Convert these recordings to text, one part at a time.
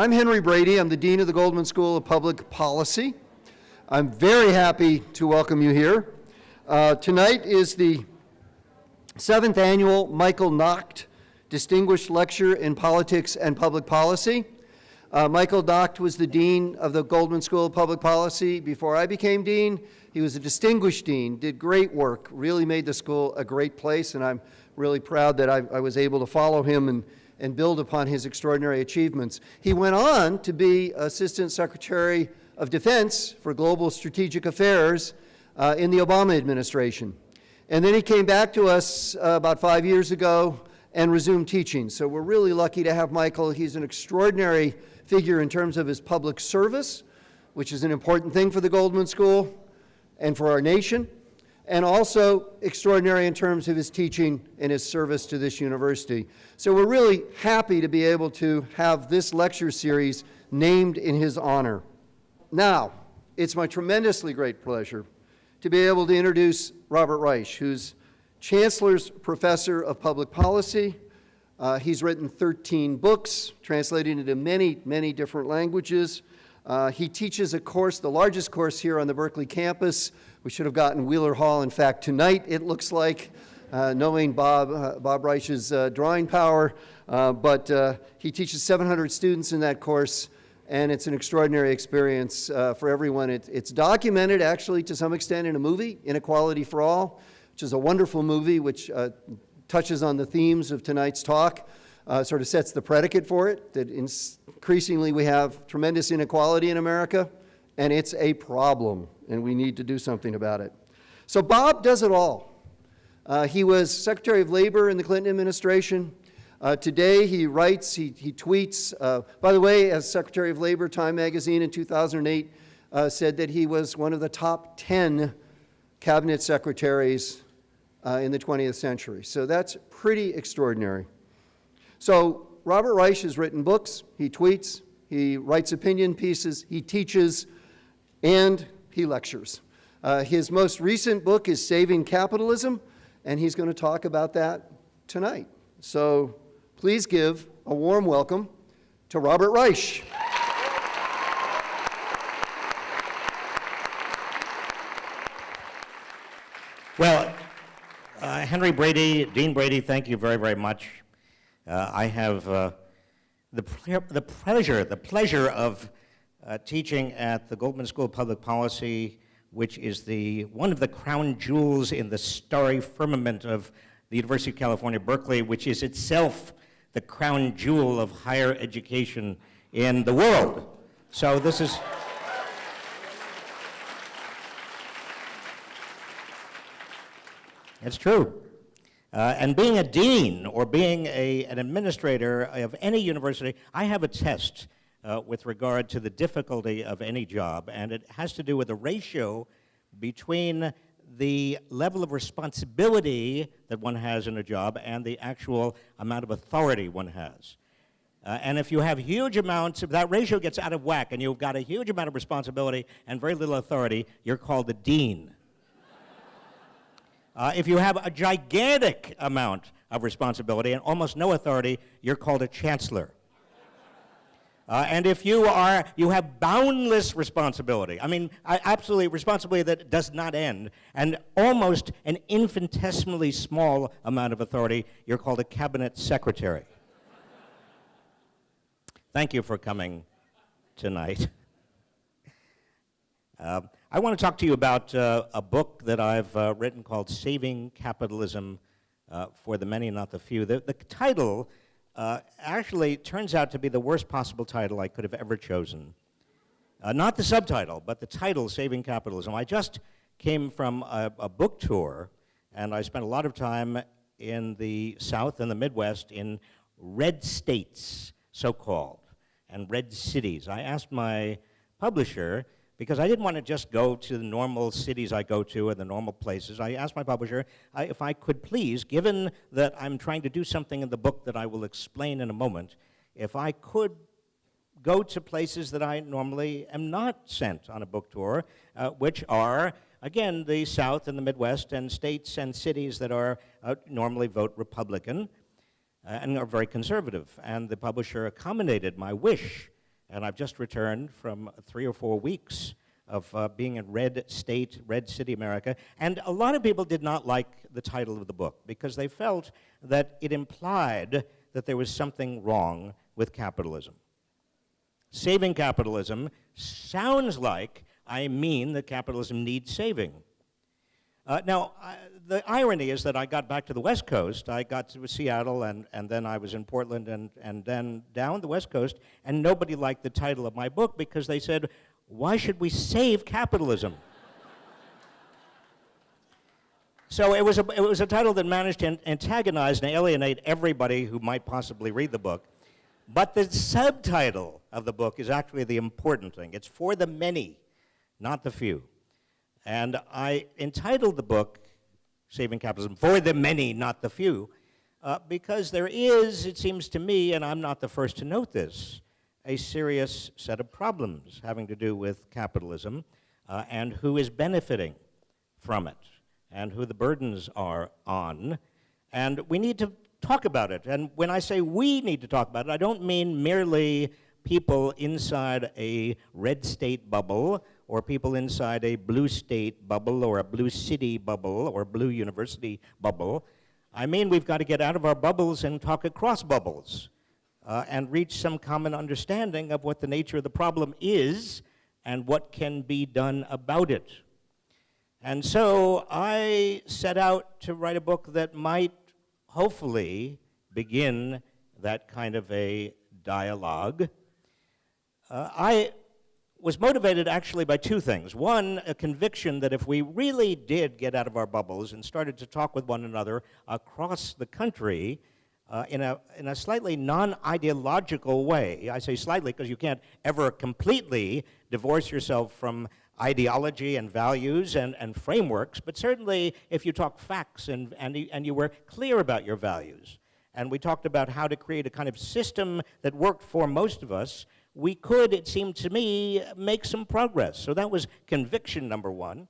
I'm Henry Brady. I'm the Dean of the Goldman School of Public Policy. I'm very happy to welcome you here. Tonight is the 7th Annual Michael Nacht Distinguished Lecture in Politics and Public Policy. Michael Nacht was the Dean of the Goldman School of Public Policy before I became Dean. He was a distinguished dean, did great work, really made the school a great place, and I'm really proud that I was able to follow him and build upon his extraordinary achievements. He went on to be Assistant Secretary of Defense for Global Strategic Affairs in the Obama administration. And then he came back to us about 5 years ago and resumed teaching. So we're really lucky to have Michael. He's an extraordinary figure in terms of his public service, which is an important thing for the Goldman School and for our nation, and also extraordinary in terms of his teaching and his service to this university. So we're really happy to be able to have this lecture series named in his honor. Now, it's my tremendously great pleasure to be able to introduce Robert Riech, who's Chancellor's Professor of Public Policy. He's written 13 books, translated into many, many different languages. He teaches a course, the largest course here on the Berkeley campus. We should have gotten Wheeler Hall. In fact, tonight it looks like, knowing Bob Reich's drawing power, but he teaches 700 students in that course, and it's an extraordinary experience for everyone. It's documented, actually, to some extent in a movie, Inequality for All, which is a wonderful movie which touches on the themes of tonight's talk, sort of sets the predicate for it, that increasingly we have tremendous inequality in America, and it's a problem, and we need to do something about it. So Bob does it all. He was Secretary of Labor in the Clinton administration. Today he writes, he tweets. By the way, as Secretary of Labor, Time magazine in 2008 said that he was one of the top 10 cabinet secretaries in the 20th century. So that's pretty extraordinary. So Robert Riech has written books, he tweets, he writes opinion pieces, he teaches, and he lectures. His most recent book is Saving Capitalism, and he's going to talk about that tonight. So please give a warm welcome to Robert Riech. Well, Henry Brady, Dean Brady, thank you very, very much. I have the pleasure of teaching at the Goldman School of Public Policy, which is one of the crown jewels in the starry firmament of the University of California, Berkeley, which is itself the crown jewel of higher education in the world. So this is... It's true. And being a dean or being an administrator of any university, I have a test with regard to the difficulty of any job, and it has to do with the ratio between the level of responsibility that one has in a job and the actual amount of authority one has. And if you have huge amounts, if that ratio gets out of whack and you've got a huge amount of responsibility and very little authority, you're called the dean. If you have a gigantic amount of responsibility and almost no authority, you're called a chancellor. And if you have boundless responsibility, I mean, absolutely responsibility that does not end, and almost an infinitesimally small amount of authority, you're called a cabinet secretary. Thank you for coming tonight. I want to talk to you about a book that I've written called Saving Capitalism for the Many, Not the Few. The title actually turns out to be the worst possible title I could have ever chosen. Not the subtitle, but the title, Saving Capitalism. I just came from a book tour, and I spent a lot of time in the South and the Midwest in red states, so-called, and red cities. I asked my publisher, because I didn't want to just go to the normal cities I go to and the normal places. I asked my publisher if I could please, given that I'm trying to do something in the book that I will explain in a moment, if I could go to places that I normally am not sent on a book tour, which are, again, the South and the Midwest and states and cities that are normally vote Republican and are very conservative. And the publisher accommodated my wish and I've just returned from 3 or 4 weeks of being in red state, red city America, and a lot of people did not like the title of the book because they felt that it implied that there was something wrong with capitalism. Saving capitalism sounds like I mean that capitalism needs saving. The irony is that I got back to the West Coast. I got to Seattle, and then I was in Portland, and then down the West Coast, and nobody liked the title of my book because they said, why should we save capitalism? So it was a title that managed to antagonize and alienate everybody who might possibly read the book. But the subtitle of the book is actually the important thing. It's for the many, not the few. And I entitled the book, Saving Capitalism, for the many, not the few, because there is, it seems to me, and I'm not the first to note this, a serious set of problems having to do with capitalism and who is benefiting from it and who the burdens are on. And we need to talk about it. And when I say we need to talk about it, I don't mean merely people inside a red state bubble or people inside a blue state bubble or a blue city bubble or blue university bubble. I mean we've got to get out of our bubbles and talk across bubbles and reach some common understanding of what the nature of the problem is and what can be done about it. And so I set out to write a book that might hopefully begin that kind of a dialogue. I was motivated actually by two things. One, a conviction that if we really did get out of our bubbles and started to talk with one another across the country in a slightly non-ideological way, I say slightly because you can't ever completely divorce yourself from ideology and values and frameworks, but certainly if you talk facts and you were clear about your values, and we talked about how to create a kind of system that worked for most of us, we could, it seemed to me, make some progress. So that was conviction number one.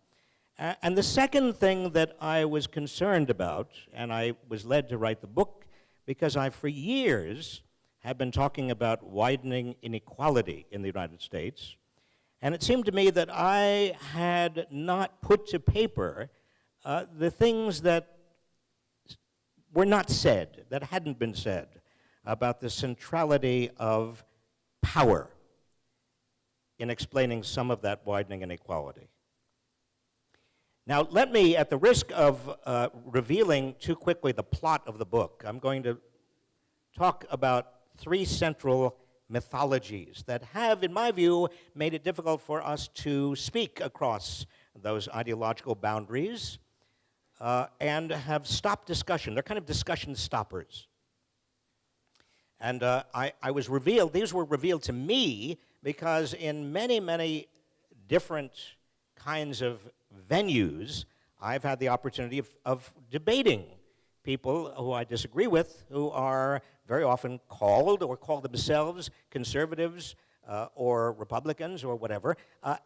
And the second thing that I was concerned about, and I was led to write the book, because I, for years, have been talking about widening inequality in the United States. And it seemed to me that I had not put to paper the things that were not said, that hadn't been said, about the centrality of power in explaining some of that widening inequality. Now, let me, at the risk of revealing too quickly the plot of the book, I'm going to talk about three central mythologies that have, in my view, made it difficult for us to speak across those ideological boundaries and have stopped discussion. They're kind of discussion stoppers. And these were revealed to me because in many, many different kinds of venues, I've had the opportunity of debating people who I disagree with, who are very often called or call themselves conservatives or Republicans or whatever,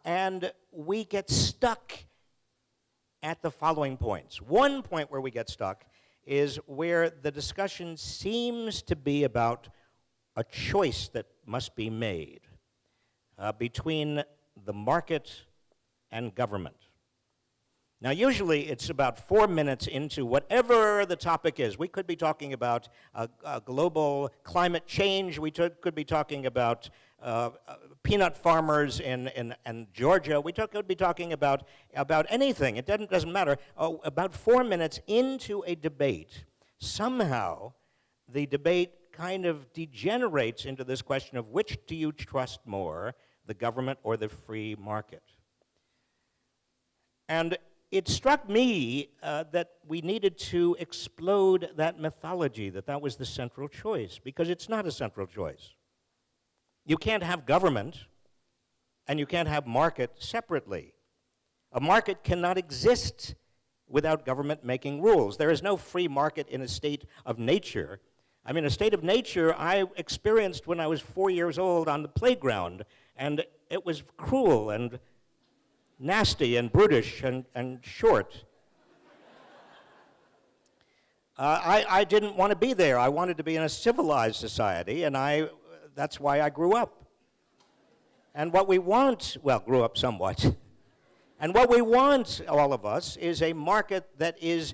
and we get stuck at the following points. One point where we get stuck is where the discussion seems to be about a choice that must be made between the market and government. Now, usually it's about 4 minutes into whatever the topic is. We could be talking about global climate change. We could be talking about peanut farmers in Georgia. We could be talking about anything. It doesn't matter. About 4 minutes into a debate, somehow the debate kind of degenerates into this question of which do you trust more, the government or the free market? And it struck me that we needed to explode that mythology, that was the central choice, because it's not a central choice. You can't have government and you can't have market separately. A market cannot exist without government making rules. There is no free market in a state of nature. I mean, a state of nature I experienced when I was 4 years old on the playground, and it was cruel and nasty and brutish and short. I didn't want to be there. I wanted to be in a civilized society, and that's why I grew up. And what we want, well, grew up somewhat. And what we want, all of us, is a market that is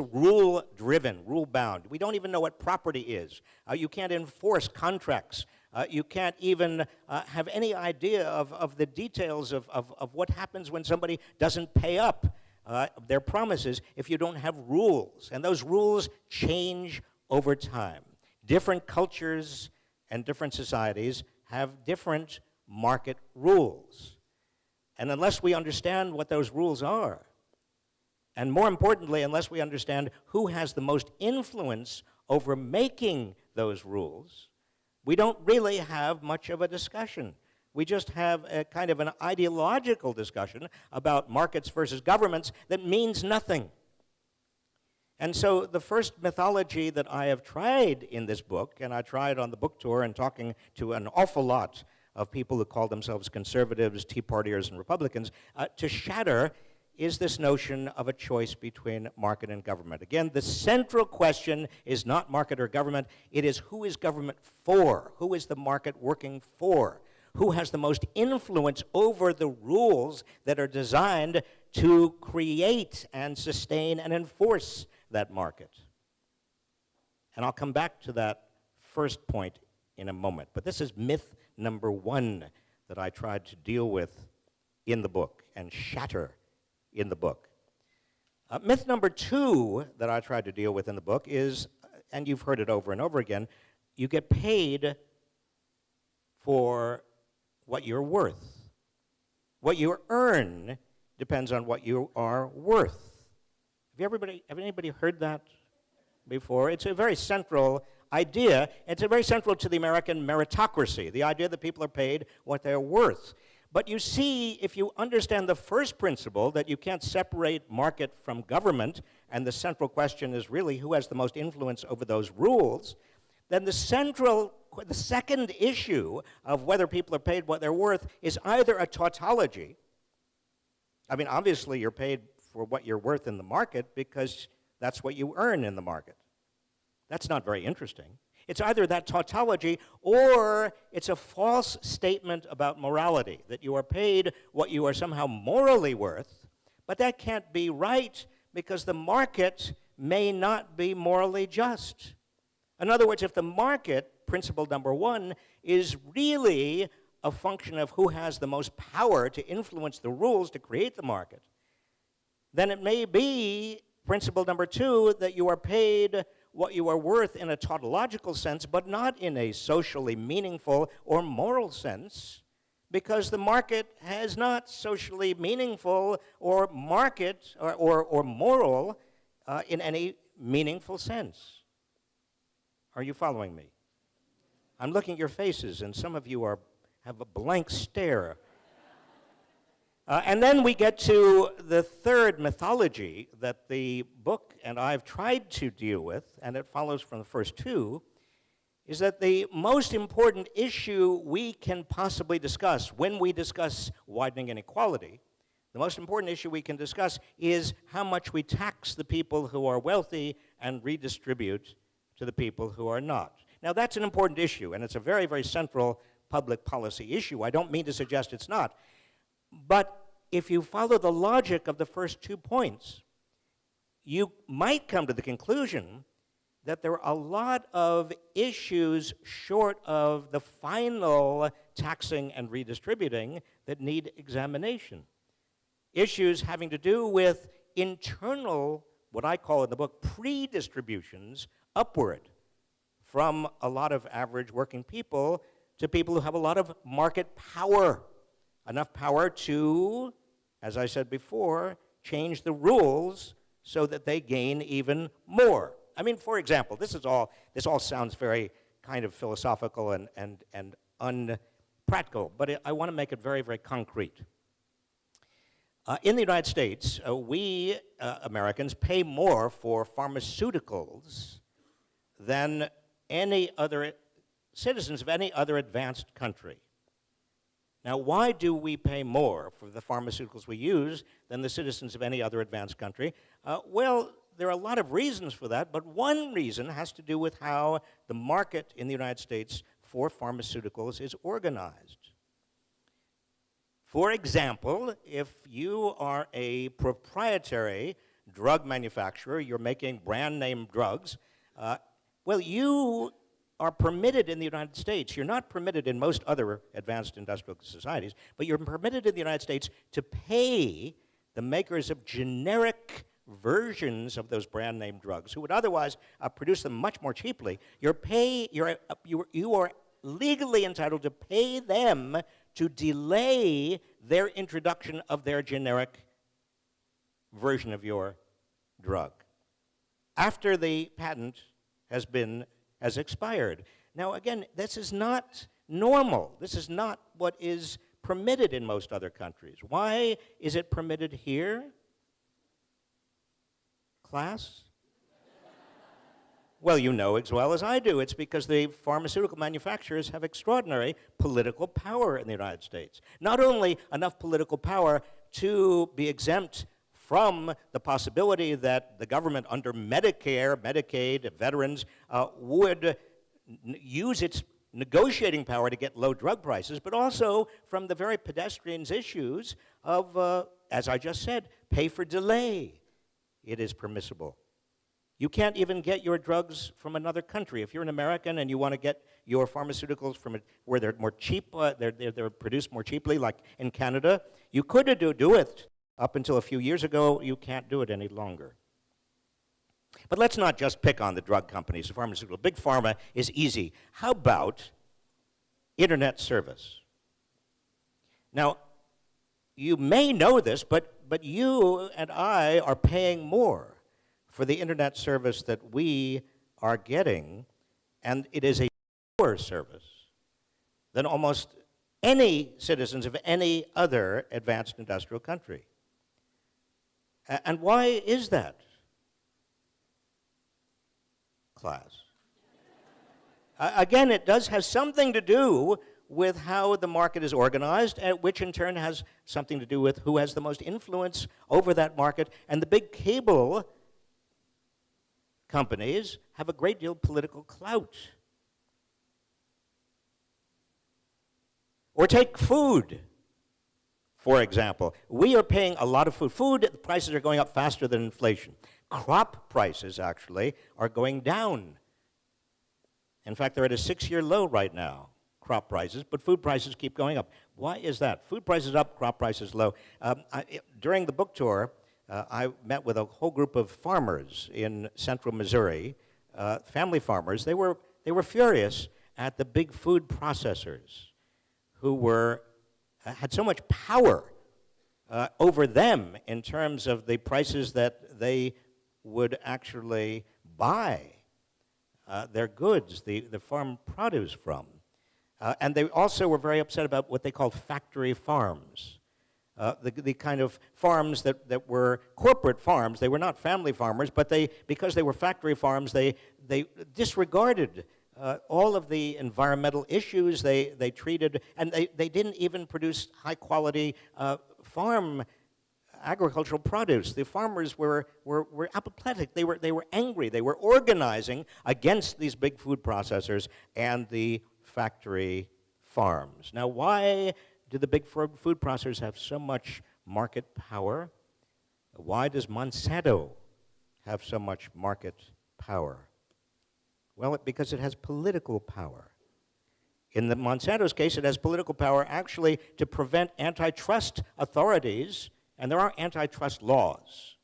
rule-driven, rule-bound. We don't even know what property is. You can't enforce contracts. You can't even have any idea of the details of what happens when somebody doesn't pay up their promises if you don't have rules. And those rules change over time. Different cultures and different societies have different market rules. And unless we understand what those rules are, and more importantly, unless we understand who has the most influence over making those rules, we don't really have much of a discussion. We just have a kind of an ideological discussion about markets versus governments that means nothing. And so the first mythology that I have tried in this book, and I tried on the book tour and talking to an awful lot of people who call themselves conservatives, Tea Partiers, and Republicans, to shatter is this notion of a choice between market and government. Again, the central question is not market or government, it is who is government for? Who is the market working for? Who has the most influence over the rules that are designed to create and sustain and enforce that market? And I'll come back to that first point in a moment. But this is myth number one that I tried to deal with in the book and shatter in the book. Myth number two that I tried to deal with in the book is, and you've heard it over and over again, you get paid for what you're worth. What you earn depends on what you are worth. Have anybody heard that before? It's a very central idea. It's very central to the American meritocracy, the idea that people are paid what they're worth. But you see, if you understand the first principle, that you can't separate market from government, and the central question is really who has the most influence over those rules, then the second issue of whether people are paid what they're worth is either a tautology. I mean, obviously you're paid for what you're worth in the market because that's what you earn in the market. That's not very interesting. It's either that tautology or it's a false statement about morality, that you are paid what you are somehow morally worth, but that can't be right because the market may not be morally just. In other words, if the market, principle number one, is really a function of who has the most power to influence the rules to create the market, then it may be, principle number two, that you are paid what you are worth in a tautological sense, but not in a socially meaningful or moral sense, because the market has not socially meaningful or market or moral in any meaningful sense. Are you following me? I'm looking at your faces, and some of you have a blank stare. And then we get to the third mythology that the book and I've tried to deal with, and it follows from the first two, is that the most important issue we can possibly discuss when we discuss widening inequality, the most important issue we can discuss is how much we tax the people who are wealthy and redistribute to the people who are not. Now, that's an important issue, and it's a very, very central public policy issue. I don't mean to suggest it's not. But if you follow the logic of the first 2 points, you might come to the conclusion that there are a lot of issues short of the final taxing and redistributing that need examination. Issues having to do with internal, what I call in the book, pre-distributions upward from a lot of average working people to people who have a lot of market power, enough power to, as I said before, change the rules so that they gain even more. I mean, for example, this all sounds very kind of philosophical and unpractical, but I want to make it very, very concrete. In the United States, we Americans pay more for pharmaceuticals than any other citizens of any other advanced country. Now, why do we pay more for the pharmaceuticals we use than the citizens of any other advanced country? Well, there are a lot of reasons for that, but one reason has to do with how the market in the United States for pharmaceuticals is organized. For example, if you are a proprietary drug manufacturer, you're making brand name drugs, well, you are permitted in the United States. You're not permitted in most other advanced industrial societies, but you're permitted in the United States to pay the makers of generic versions of those brand name drugs, who would otherwise produce them much more cheaply. You are legally entitled to pay them to delay their introduction of their generic version of your drug after the patent has expired. Now, again, this is not normal. This is not what is permitted in most other countries. Why is it permitted here? Class? Well, you know as well as I do. It's because the pharmaceutical manufacturers have extraordinary political power in the United States. Not only enough political power to be exempt from the possibility that the government under Medicare, Medicaid, veterans would use its negotiating power to get low drug prices, but also from the very pedestrian issues of, as I just said, pay for delay. It is permissible. You can't even get your drugs from another country. If you're an American and you want to get your pharmaceuticals from where they're more cheap, they're produced more cheaply, like in Canada, you could do it up until a few years ago. You can't do it any longer. But let's not just pick on the drug companies, the pharmaceutical. Big pharma is easy. How about internet service? Now, you may know this, but you and I are paying more for the internet service that we are getting, and it is a lower service than almost any citizens of any other advanced industrial country. And why is that? Class. Again, it does have something to do with how the market is organized, which in turn has something to do with who has the most influence over that market. And the big cable companies have a great deal of political clout. Or take food, for example. We are paying a lot of food. Food prices are going up faster than inflation. Crop prices, actually, are going down. In fact, they're at a 6-year low right now, crop prices, but food prices keep going up. Why is that? Food prices up, crop prices low. During the book tour, I met with a whole group of farmers in central Missouri, family farmers. They were furious at the big food processors who had so much power over them in terms of the prices that they would actually buy their goods, the farm produce from. And they also were very upset about what they called factory farms. The kind of farms that were corporate farms. They were not family farmers, but because they were factory farms, they disregarded all of the environmental issues they treated, and they didn't even produce high-quality farm agricultural produce. The farmers were apathetic. They were angry. They were organizing against these big food processors and the factory farms. Now, why do the big food processors have so much market power? Why does Monsanto have so much market power? Well, because it has political power. In the Monsanto's case, it has political power actually to prevent antitrust authorities, and there are antitrust laws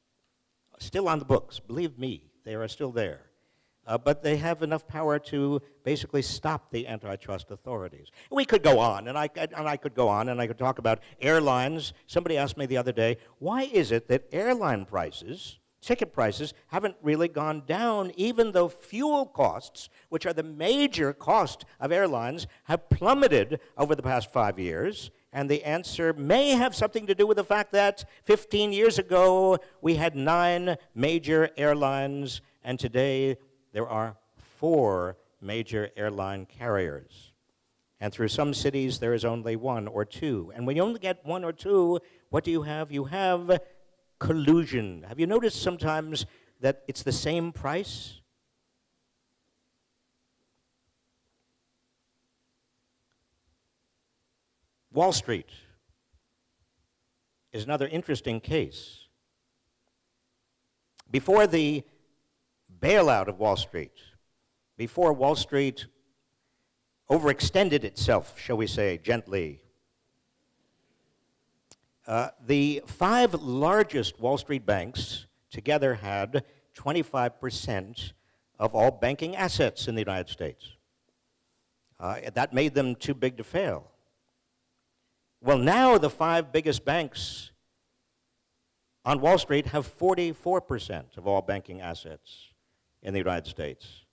still on the books. Believe me, they are still there. But they have enough power to basically stop the antitrust authorities. We could go on, and I could go on, and I could talk about airlines. Somebody asked me the other day, why is it that airline prices, ticket prices, haven't really gone down, even though fuel costs, which are the major cost of airlines, have plummeted over the past 5 years? And the answer may have something to do with the fact that 15 years ago, we had 9 major airlines, and today there are 4 major airline carriers. And through some cities, there is only 1 or 2. And when you only get 1 or 2, what do you have? You have collusion. Have you noticed sometimes that it's the same price? Wall Street. is another interesting case. Before the bailout of Wall Street, before Wall Street overextended itself, shall we say, gently, the 5 largest Wall Street banks together had 25% of all banking assets in the United States. That made them too big to fail. Well, now the 5 biggest banks on Wall Street have 44% of all banking assets in the United States.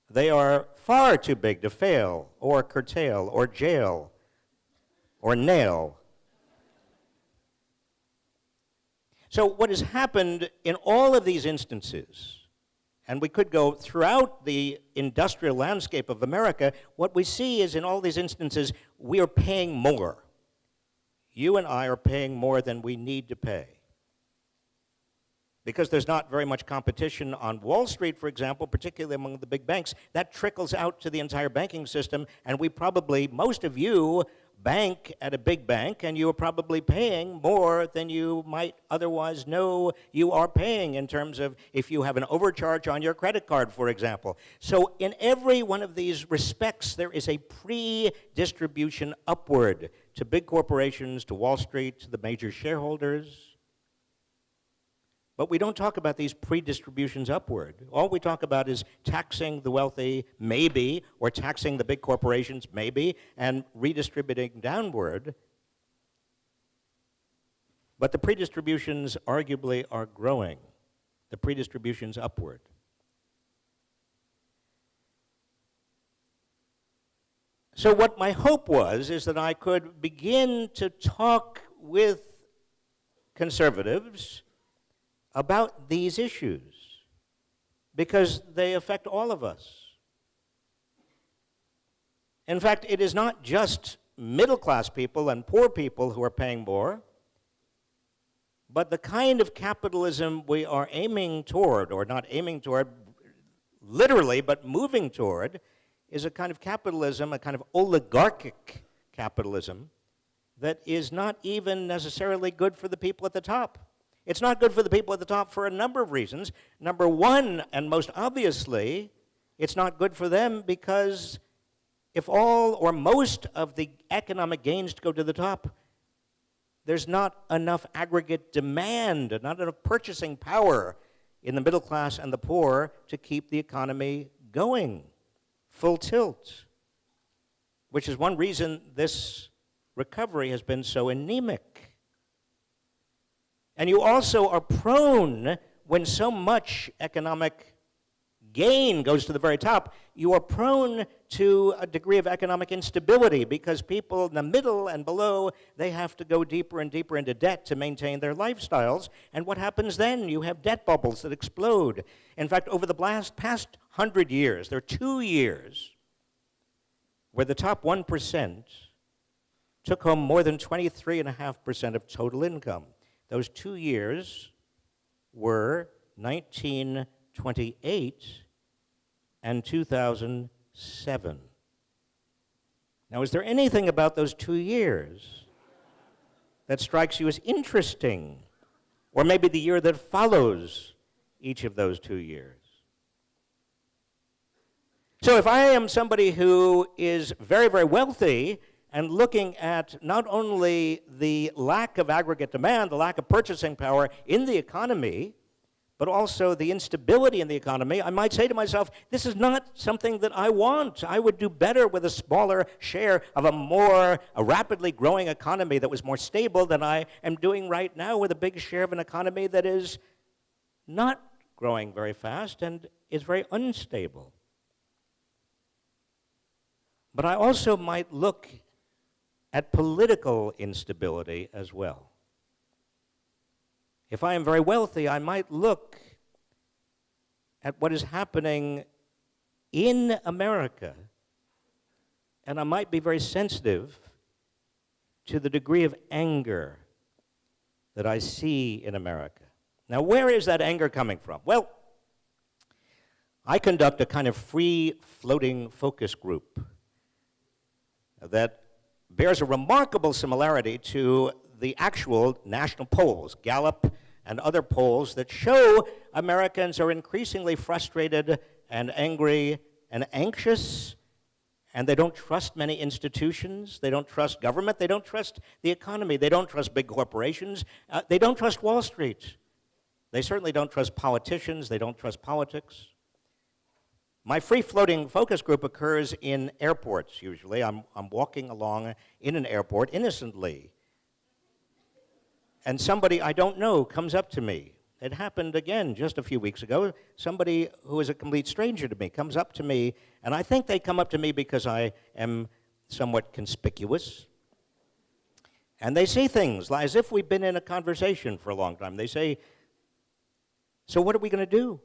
They are far too big to fail, or curtail, or jail, or nail. So what has happened in all of these instances, and we could go throughout the industrial landscape of America, what we see is in all these instances, we are paying more. You and I are paying more than we need to pay. Because there's not very much competition on Wall Street, for example, particularly among the big banks, that trickles out to the entire banking system, and we probably, most of you, bank at a big bank, and you are probably paying more than you might otherwise know you are paying in terms of if you have an overcharge on your credit card, for example. So in every one of these respects, there is a pre-distribution upward to big corporations, to Wall Street, to the major shareholders. But we don't talk about these pre-distributions upward. All we talk about is taxing the wealthy, maybe, or taxing the big corporations, maybe, and redistributing downward. But the pre-distributions arguably are growing, the pre-distributions upward. So what my hope was is that I could begin to talk with conservatives about these issues, because they affect all of us. In fact, it is not just middle-class people and poor people who are paying more, but the kind of capitalism we are aiming toward, or not aiming toward literally, but moving toward, is a kind of capitalism, a kind of oligarchic capitalism, that is not even necessarily good for the people at the top. It's not good for the people at the top for a number of reasons. Number one, and most obviously, it's not good for them because if all or most of the economic gains go to the top, there's not enough aggregate demand, not enough purchasing power in the middle class and the poor to keep the economy going, full tilt, which is one reason this recovery has been so anemic. And you also are prone, when so much economic gain goes to the very top, you are prone to a degree of economic instability because people in the middle and below, they have to go deeper and deeper into debt to maintain their lifestyles. And what happens then? You have debt bubbles that explode. In fact, over the past 100 years, there are 2 years where the top 1% took home more than 23.5% of total income. Those 2 years were 1928 and 2007. Now, is there anything about those 2 years that strikes you as interesting? Or maybe the year that follows each of those 2 years? So if I am somebody who is very, very wealthy, and looking at not only the lack of aggregate demand, the lack of purchasing power in the economy, but also the instability in the economy, I might say to myself, this is not something that I want. I would do better with a smaller share of a rapidly growing economy that was more stable than I am doing right now with a big share of an economy that is not growing very fast and is very unstable. But I also might look at political instability as well. If I am very wealthy, I might look at what is happening in America, and I might be very sensitive to the degree of anger that I see in America. Now, where is that anger coming from? Well, I conduct a kind of free-floating focus group that bears a remarkable similarity to the actual national polls, Gallup and other polls, that show Americans are increasingly frustrated and angry and anxious, and they don't trust many institutions, they don't trust government, they don't trust the economy, they don't trust big corporations, they don't trust Wall Street. They certainly don't trust politicians, they don't trust politics. My free-floating focus group occurs in airports, usually. I'm walking along in an airport innocently, and somebody I don't know comes up to me. It happened again just a few weeks ago. Somebody who is a complete stranger to me comes up to me, and I think they come up to me because I am somewhat conspicuous. And they say things as if we've been in a conversation for a long time. They say, "So what are we going to do?"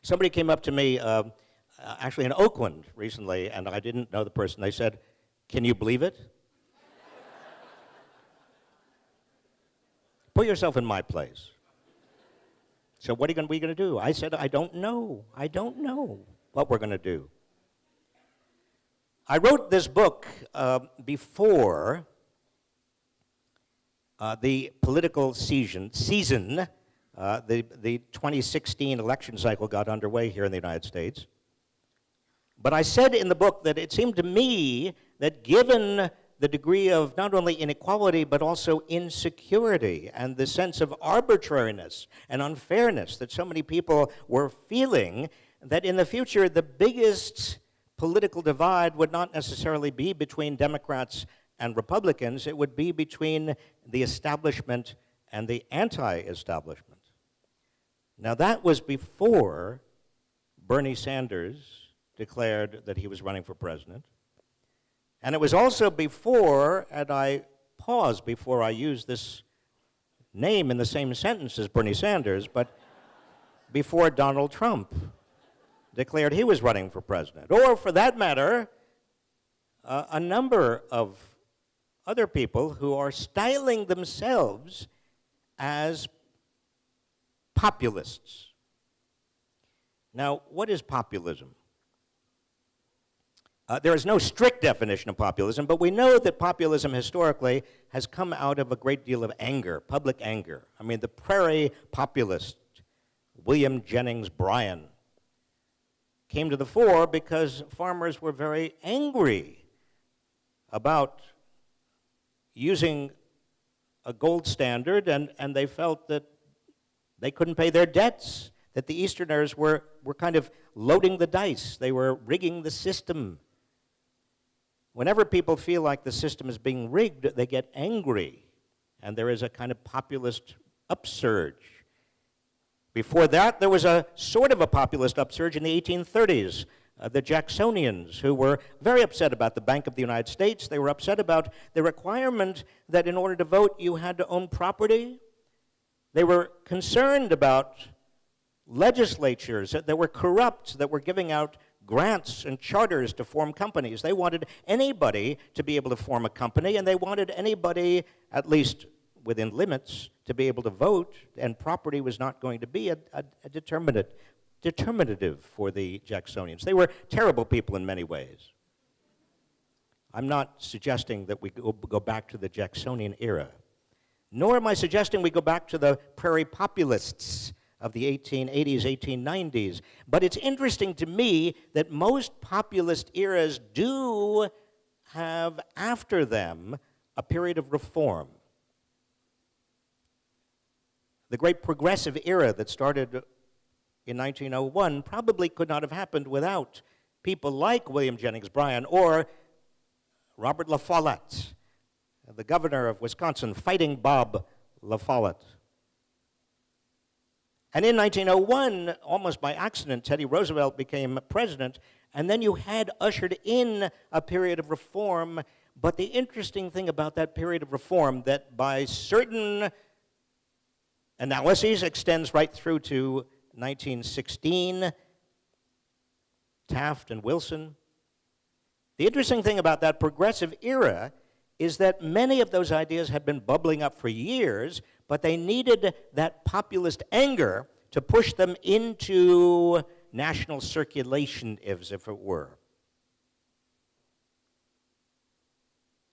Somebody came up to me, actually in Oakland recently, and I didn't know the person. They said, "Can you believe it?" Put yourself in my place. So what are we going to do? I said, I don't know. I don't know what we're going to do. I wrote this book before the political season, the 2016 election cycle got underway here in the United States. But I said in the book that it seemed to me that given the degree of not only inequality but also insecurity and the sense of arbitrariness and unfairness that so many people were feeling, that in the future the biggest political divide would not necessarily be between Democrats and Republicans, it would be between the establishment and the anti-establishment. Now that was before Bernie Sanders declared that he was running for president. And it was also before, and I pause before I use this name in the same sentence as Bernie Sanders, but before Donald Trump declared he was running for president. Or, for that matter, a number of other people who are styling themselves as populists. Now, what is populism? There is no strict definition of populism, but we know that populism historically has come out of a great deal of anger, public anger. I mean, the prairie populist, William Jennings Bryan, came to the fore because farmers were very angry about using a gold standard, and they felt that they couldn't pay their debts, that the Easterners were kind of loading the dice. They were rigging the system. Whenever people feel like the system is being rigged, they get angry, and there is a kind of populist upsurge. Before that, there was a sort of a populist upsurge in the 1830s. The Jacksonians, who were very upset about the Bank of the United States. They were upset about the requirement that in order to vote, you had to own property. They were concerned about legislatures that were corrupt, that were giving out grants and charters to form companies. They wanted anybody to be able to form a company, and they wanted anybody, at least within limits, to be able to vote, and property was not going to be a determinative for the Jacksonians. They were terrible people in many ways. I'm not suggesting that we go back to the Jacksonian era, nor am I suggesting we go back to the prairie populists of the 1880s, 1890s. But it's interesting to me that most populist eras do have after them a period of reform. The great progressive era that started in 1901 probably could not have happened without people like William Jennings Bryan or Robert La Follette, the governor of Wisconsin, Fighting Bob La Follette. And in 1901, almost by accident, Teddy Roosevelt became president, and then you had ushered in a period of reform. But the interesting thing about that period of reform, that by certain analyses extends right through to 1916, Taft and Wilson. The interesting thing about that progressive era is that many of those ideas had been bubbling up for years, but they needed that populist anger to push them into national circulation, as if it were.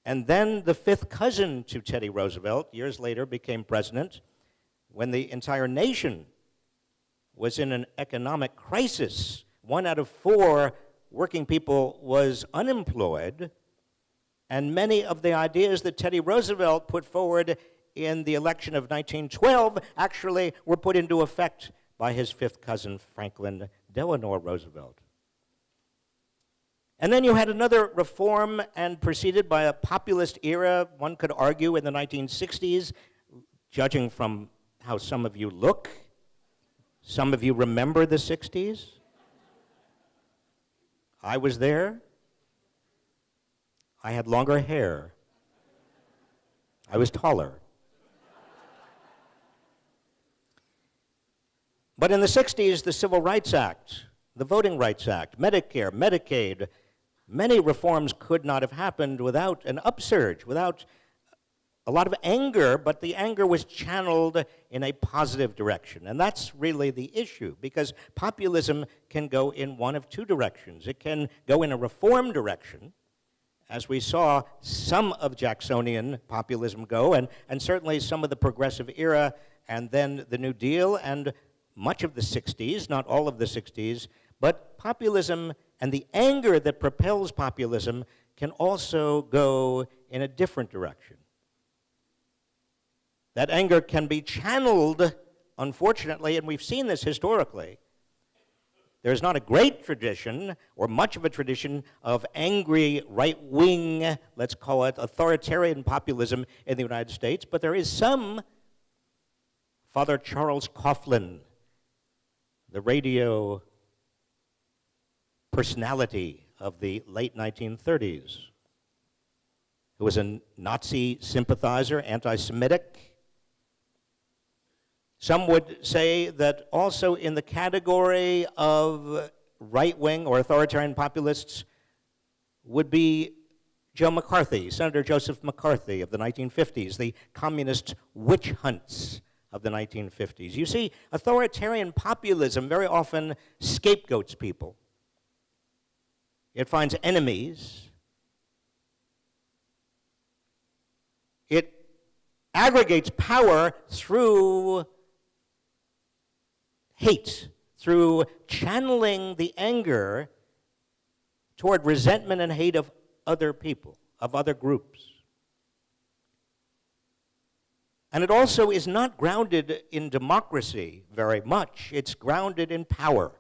And then the fifth cousin to Teddy Roosevelt, years later, became president when the entire nation was in an economic crisis. 1 out of 4 working people was unemployed, and many of the ideas that Teddy Roosevelt put forward in the election of 1912 actually were put into effect by his fifth cousin, Franklin Delano Roosevelt. And then you had another reform, and preceded by a populist era, one could argue, in the 1960s, judging from how some of you look. Some of you remember the 60s. I was there. I had longer hair. I was taller. But in the 60s, the Civil Rights Act, the Voting Rights Act, Medicare, Medicaid, many reforms could not have happened without an upsurge, without a lot of anger, but the anger was channeled in a positive direction. And that's really the issue, because populism can go in one of 2 directions. It can go in a reform direction, as we saw some of Jacksonian populism go, and certainly some of the progressive era, and then the New Deal, and much of the 60s, not all of the 60s, but populism and the anger that propels populism can also go in a different direction. That anger can be channeled, unfortunately, and we've seen this historically. There's not a great tradition, or much of a tradition, of angry right-wing, let's call it authoritarian populism in the United States, but there is some. Father Charles Coughlin, the radio personality of the late 1930s, who was a Nazi sympathizer, anti-Semitic. Some would say that also in the category of right-wing or authoritarian populists would be Joe McCarthy, Senator Joseph McCarthy of the 1950s, the communist witch hunts of the 1950s. You see, authoritarian populism very often scapegoats people. It finds enemies. It aggregates power through hate, through channeling the anger toward resentment and hate of other people, of other groups. And it also is not grounded in democracy very much. It's grounded in power.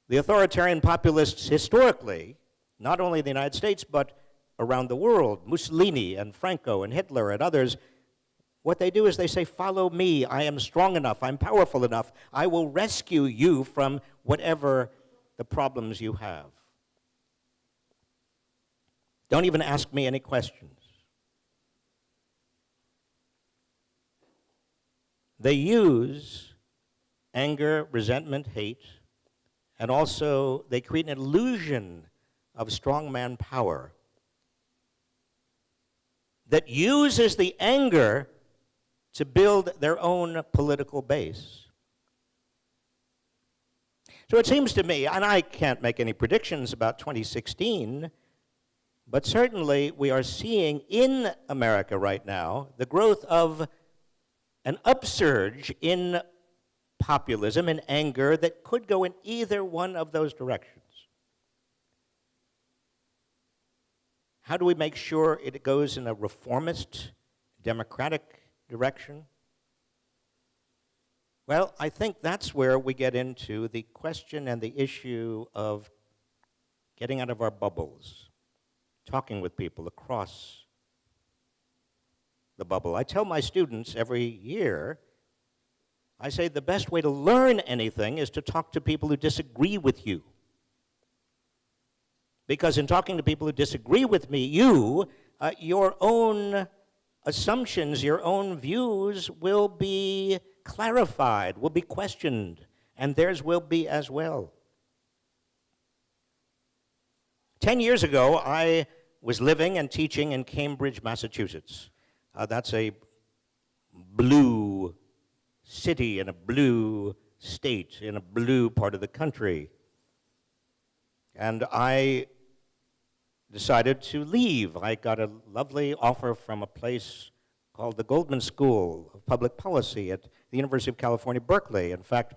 The authoritarian populists historically, not only in the United States, but around the world, Mussolini and Franco and Hitler and others, what they do is they say, follow me, I am strong enough, I'm powerful enough, I will rescue you from whatever the problems you have. Don't even ask me any questions. They use anger, resentment, hate, and also they create an illusion of strongman power that uses the anger to build their own political base. So it seems to me, and I can't make any predictions about 2016, but certainly we are seeing in America right now the growth of an upsurge in populism and anger that could go in either one of those directions. How do we make sure it goes in a reformist, democratic direction? Well, I think that's where we get into the question and the issue of getting out of our bubbles, talking with people across the bubble. I tell my students every year, I say the best way to learn anything is to talk to people who disagree with you. Because in talking to people who disagree with me, your own assumptions, your own views will be clarified, will be questioned, and theirs will be as well. 10 years ago, I was living and teaching in Cambridge, Massachusetts. That's a blue city in a blue state, in a blue part of the country. And I decided to leave. I got a lovely offer from a place called the Goldman School of Public Policy at the University of California, Berkeley. In fact,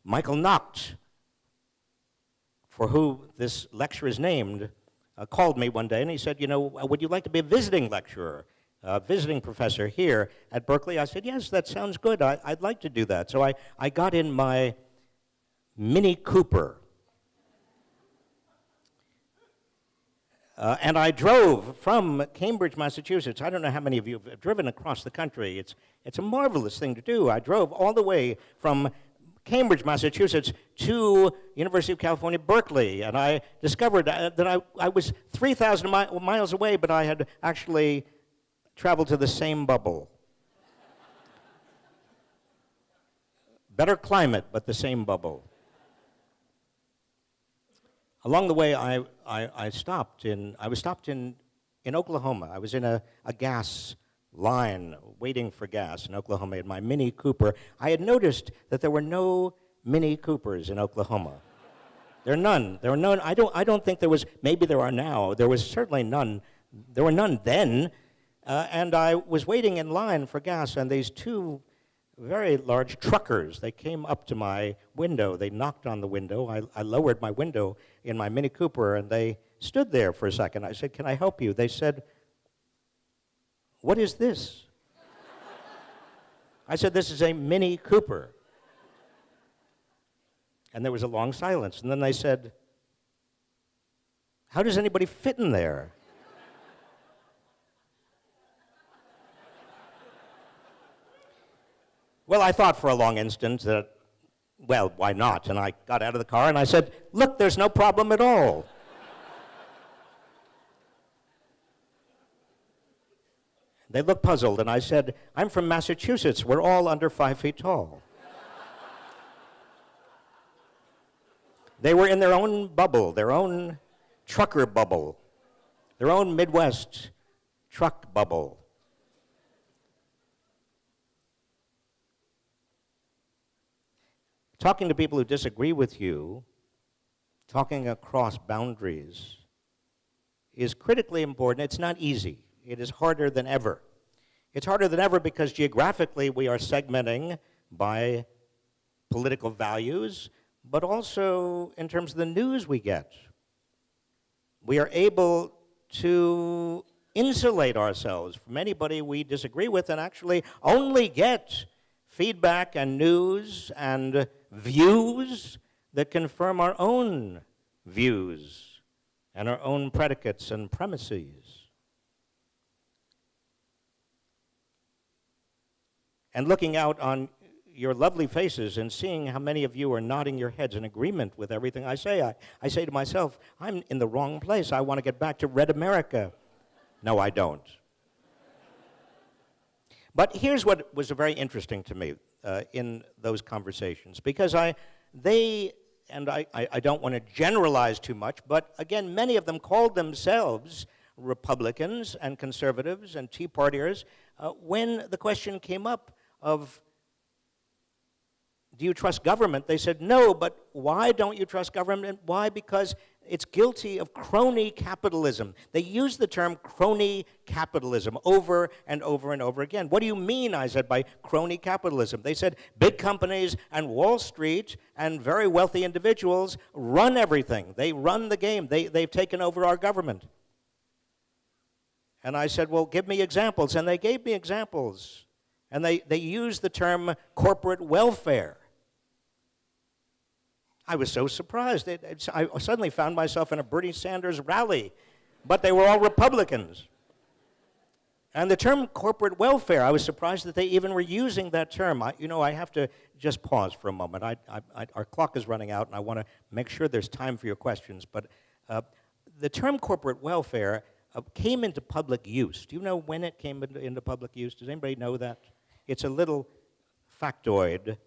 Michael Nacht, for who this lecture is named, called me one day and he said, you know, would you like to be a visiting lecturer, a visiting professor here at Berkeley? I said, yes, that sounds good. I'd like to do that. So I got in my Mini Cooper and I drove from Cambridge, Massachusetts. I don't know how many of you have driven across the country. It's a marvelous thing to do. I drove all the way from Cambridge, Massachusetts, to University of California, Berkeley, and I discovered that I was 3,000 miles away, but I had actually traveled to the same bubble. Better climate, but the same bubble. Along the way, I was stopped in Oklahoma. I was in a gas line waiting for gas in Oklahoma in my Mini Cooper. I had noticed that there were no Mini Coopers in Oklahoma. There are none. There are none. I don't think there was. Maybe there are now. There was certainly none. There were none then. And I was waiting in line for gas, and these two very large truckers, they came up to my window. They knocked on the window. I lowered my window in my Mini Cooper, and they stood there for a second. I said, "Can I help you?" They said, "What is this?" I said, "This is a Mini Cooper." And there was a long silence. And then they said, "How does anybody fit in there?" Well, I thought for a long instant that, well, why not? And I got out of the car and I said, "Look, there's no problem at all." They looked puzzled, and I said, "I'm from Massachusetts. We're all under 5 feet tall." They were in their own bubble, their own trucker bubble, their own Midwest truck bubble. Talking to people who disagree with you, talking across boundaries, is critically important. It's not easy. It is harder than ever. It's harder than ever because geographically we are segmenting by political values, but also in terms of the news we get. We are able to insulate ourselves from anybody we disagree with and actually only get feedback and news and views that confirm our own views and our own predicates and premises. And looking out on your lovely faces and seeing how many of you are nodding your heads in agreement with everything I say, I say to myself, I'm in the wrong place. I want to get back to Red America. No, I don't. But here's what was very interesting to me in those conversations, because I don't want to generalize too much, but again, many of them called themselves Republicans and conservatives and Tea Partiers when the question came up of, do you trust government? They said, no, but why don't you trust government? Why? Because it's guilty of crony capitalism. They use the term crony capitalism over and over and over again. What do you mean, I said, by crony capitalism? They said big companies and Wall Street and very wealthy individuals run everything. They run the game. They've taken over our government. And I said, well, give me examples. And they gave me examples. And they used the term corporate welfare. I was so surprised. I suddenly found myself in a Bernie Sanders rally, but they were all Republicans. And the term corporate welfare, I was surprised that they even were using that term. I have to just pause for a moment. Our clock is running out, and I want to make sure there's time for your questions. But the term corporate welfare came into public use. Do you know when it came into public use? Does anybody know that? It's a little factoid.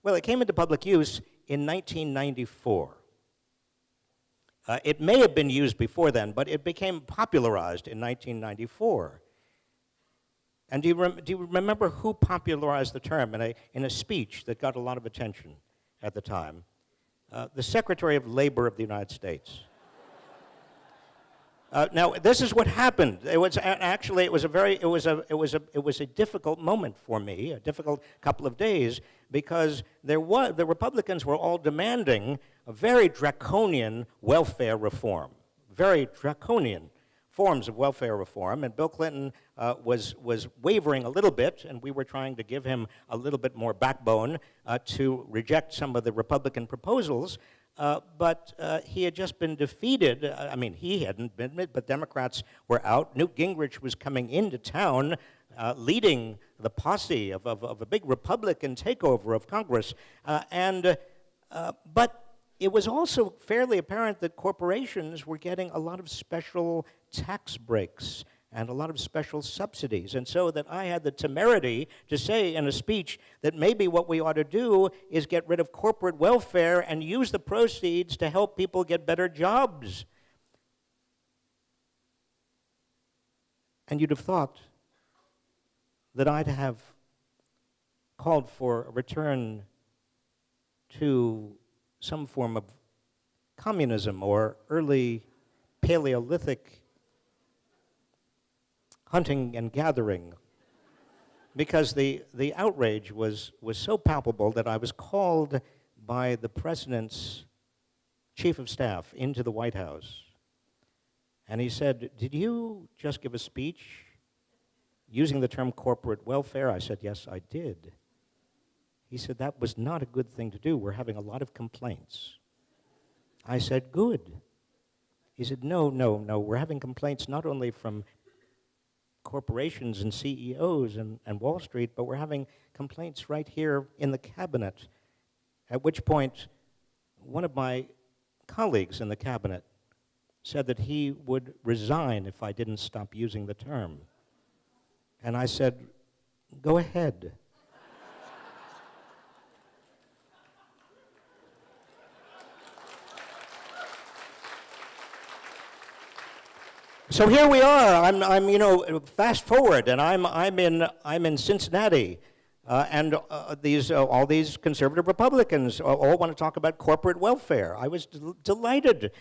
Well, it came into public use in 1994. It may have been used before then, but it became popularized in 1994. And do you remember who popularized the term in a speech that got a lot of attention at the time? The Secretary of Labor of the United States. Now, this is what happened. It was actually it was a difficult moment for me, a difficult couple of days, because the Republicans were all demanding a very draconian welfare reform, very draconian forms of welfare reform, and Bill Clinton was wavering a little bit, and we were trying to give him a little bit more backbone to reject some of the Republican proposals. But he had just been defeated. I mean, he hadn't been, but Democrats were out. Newt Gingrich was coming into town, leading the posse of a big Republican takeover of Congress. But it was also fairly apparent that corporations were getting a lot of special tax breaks and a lot of special subsidies. And so that I had the temerity to say in a speech that maybe what we ought to do is get rid of corporate welfare and use the proceeds to help people get better jobs. And you'd have thought that I'd have called for a return to some form of communism or early Paleolithic hunting and gathering, because the outrage was so palpable that I was called by the president's chief of staff into the White House. And he said, "Did you just give a speech using the term corporate welfare?" I said, "Yes, I did." He said, "That was not a good thing to do. We're having a lot of complaints." I said, "Good." He said, No, we're having complaints not only from corporations and CEOs and Wall Street, but we're having complaints right here in the cabinet. At which point, one of my colleagues in the cabinet said that he would resign if I didn't stop using the term. And I said, "Go ahead." So here we are. I'm fast forward, and I'm in Cincinnati, and all these conservative Republicans all want to talk about corporate welfare. I was delighted.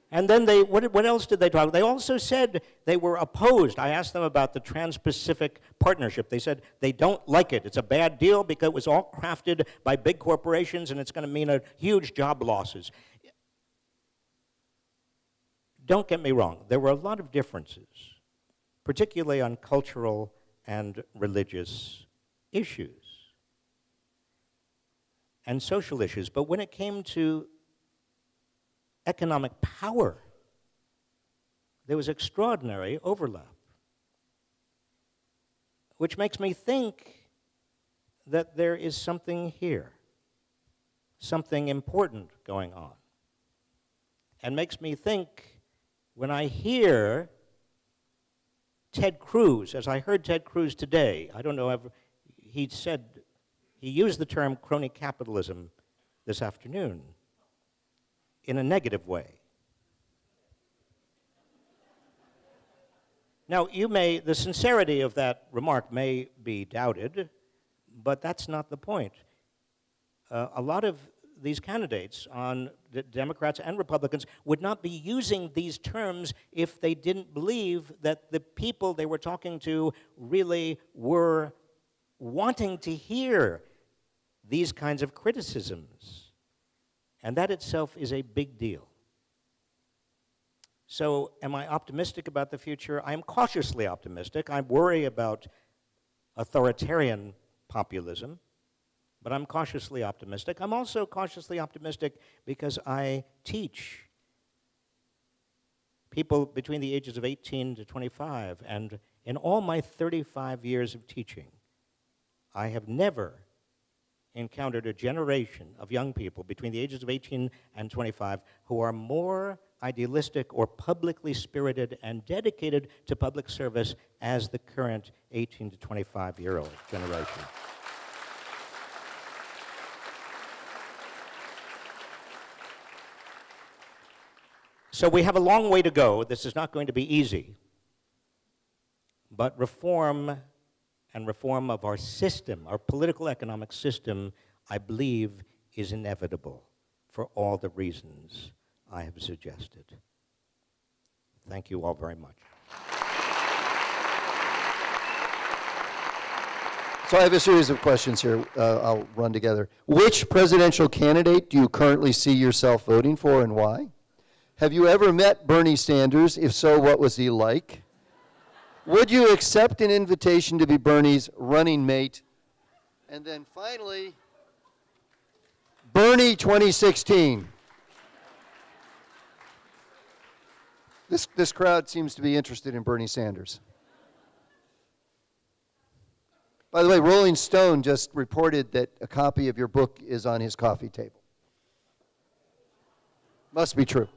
And then what else did they talk about? They also said they were opposed. I asked them about the Trans-Pacific Partnership. They said they don't like it. It's a bad deal because it was all crafted by big corporations, and it's going to mean huge job losses. Don't get me wrong, there were a lot of differences, particularly on cultural and religious issues and social issues. But when it came to economic power, there was extraordinary overlap, which makes me think that there is something here, something important going on, and makes me think, when I hear Ted Cruz, as I heard Ted Cruz today, I don't know, he used the term crony capitalism this afternoon in a negative way. Now, the sincerity of that remark may be doubted, but that's not the point. A lot of these candidates, on the Democrats and Republicans, would not be using these terms if they didn't believe that the people they were talking to really were wanting to hear these kinds of criticisms. And that itself is a big deal. So am I optimistic about the future? I'm cautiously optimistic. I worry about authoritarian populism. But I'm cautiously optimistic. I'm also cautiously optimistic because I teach people between the ages of 18 to 25. And in all my 35 years of teaching, I have never encountered a generation of young people between the ages of 18 and 25 who are more idealistic or publicly spirited and dedicated to public service as the current 18 to 25-year-old generation. So we have a long way to go. This is not going to be easy. But reform and reform of our system, our political economic system, I believe is inevitable for all the reasons I have suggested. Thank you all very much. So I have a series of questions here I'll run together. Which presidential candidate do you currently see yourself voting for and why? Have you ever met Bernie Sanders? If so, what was he like? Would you accept an invitation to be Bernie's running mate? And then finally, Bernie 2016. This crowd seems to be interested in Bernie Sanders. By the way, Rolling Stone just reported that a copy of your book is on his coffee table. Must be true.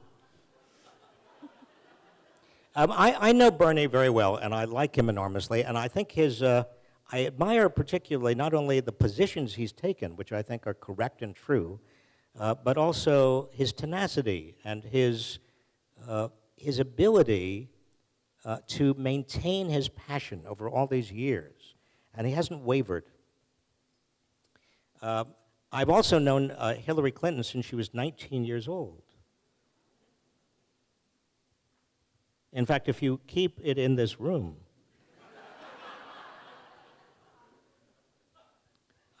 I know Bernie very well, and I like him enormously, and I think I admire particularly not only the positions he's taken, which I think are correct and true, but also his tenacity and his ability to maintain his passion over all these years. And he hasn't wavered. I've also known Hillary Clinton since she was 19 years old. In fact, if you keep it in this room,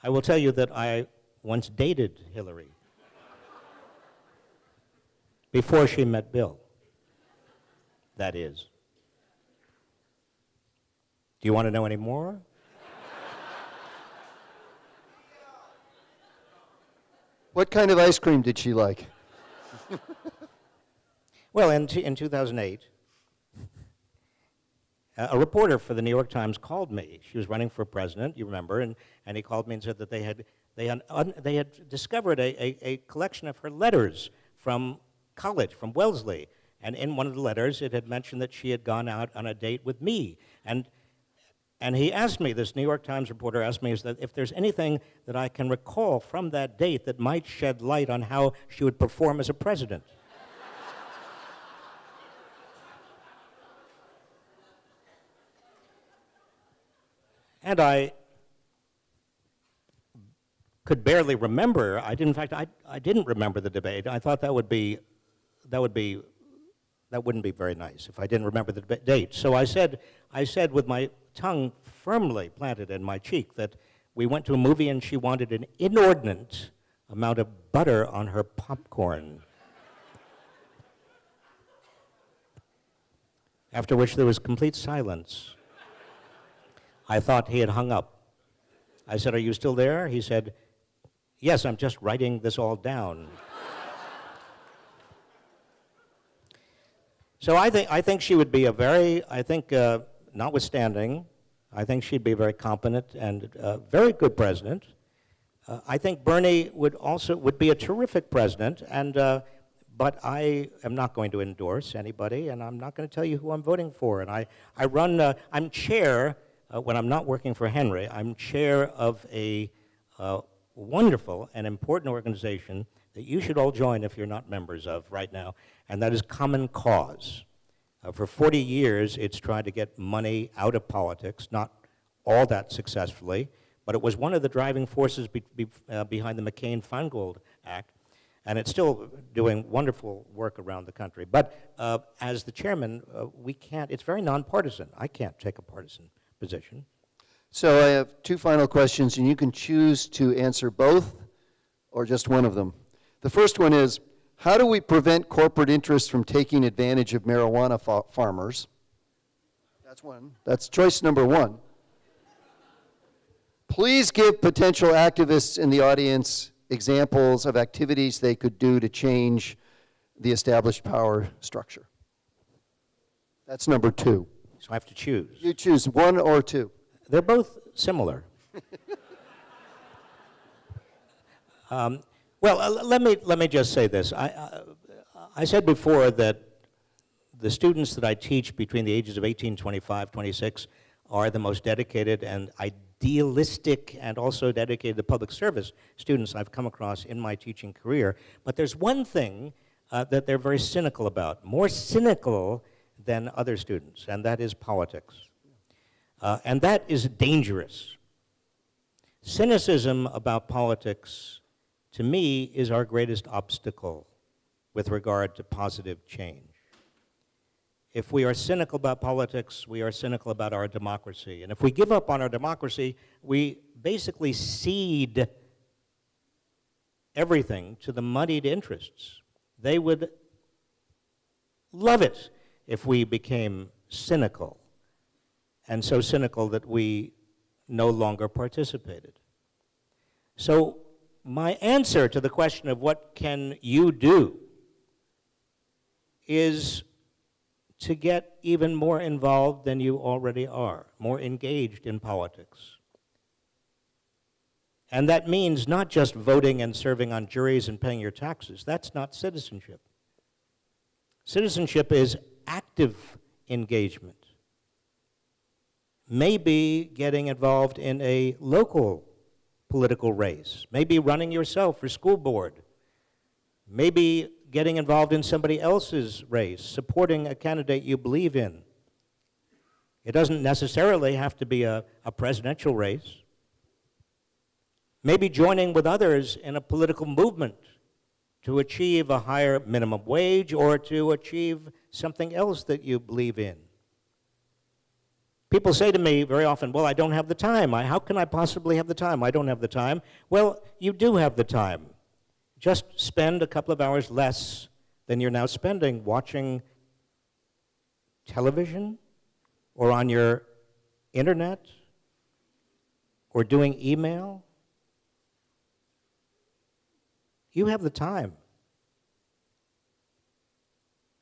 I will tell you that I once dated Hillary before she met Bill. That is. Do you want to know any more? What kind of ice cream did she like? Well, in 2008, a reporter for the New York Times called me. She was running for president, you remember, and he called me and said that they had discovered a collection of her letters from college, from Wellesley. And in one of the letters, it had mentioned that she had gone out on a date with me. And he asked me, this New York Times reporter asked me, is that if there's anything that I can recall from that date that might shed light on how she would perform as a president. And I could barely remember. I didn't remember the debate. I thought that wouldn't be very nice if I didn't remember the date. So I said with my tongue firmly planted in my cheek that we went to a movie and she wanted an inordinate amount of butter on her popcorn. After which there was complete silence. I thought he had hung up. I said, "Are you still there?" He said, "Yes, I'm just writing this all down." So I think she would be notwithstanding, I think she'd be a very competent and very good president. I think Bernie would be a terrific president, but I am not going to endorse anybody, and I'm not going to tell you who I'm voting for. And I'm chair, when I'm not working for Henry, I'm chair of a wonderful and important organization that you should all join if you're not members of right now, and that is Common Cause. For 40 years, it's tried to get money out of politics, not all that successfully, but it was one of the driving forces behind the McCain-Feingold Act, and it's still doing wonderful work around the country. But as the chairman, it's very nonpartisan. I can't take a partisan position. So I have two final questions, and you can choose to answer both or just one of them. The first one is, how do we prevent corporate interests from taking advantage of marijuana farmers? That's one. That's choice number one. Please give potential activists in the audience examples of activities they could do to change the established power structure. That's number two. So I have to choose. You choose one or two. They're both similar. Well, let me just say this. I said before that the students that I teach between the ages of 18, 25, 26 are the most dedicated and idealistic and also dedicated to public service students I've come across in my teaching career. But there's one thing that they're very cynical about, more cynical than other students, and that is politics. And that is dangerous. Cynicism about politics, to me, is our greatest obstacle with regard to positive change. If we are cynical about politics, we are cynical about our democracy. And if we give up on our democracy, we basically cede everything to the moneyed interests. They would love it if we became cynical, and so cynical that we no longer participated. So my answer to the question of what can you do is to get even more involved than you already are, more engaged in politics. And that means not just voting and serving on juries and paying your taxes. That's not citizenship. Citizenship is active engagement. Maybe getting involved in a local political race, maybe running yourself for school board, maybe getting involved in somebody else's race, supporting a candidate you believe in. It doesn't necessarily have to be a presidential race. Maybe joining with others in a political movement to achieve a higher minimum wage or to achieve something else that you believe in. People say to me very often, well, I don't have the time. How can I possibly have the time? I don't have the time. Well, you do have the time. Just spend a couple of hours less than you're now spending watching television or on your internet or doing email. You have the time.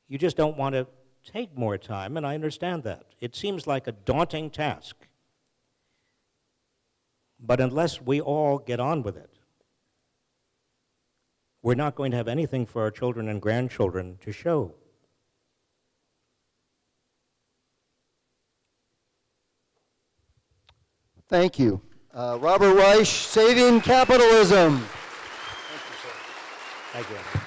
You just don't want to take more time, and I understand that. It seems like a daunting task. But unless we all get on with it, we're not going to have anything for our children and grandchildren to show. Thank you. Robert Riech, Saving Capitalism. Thank you.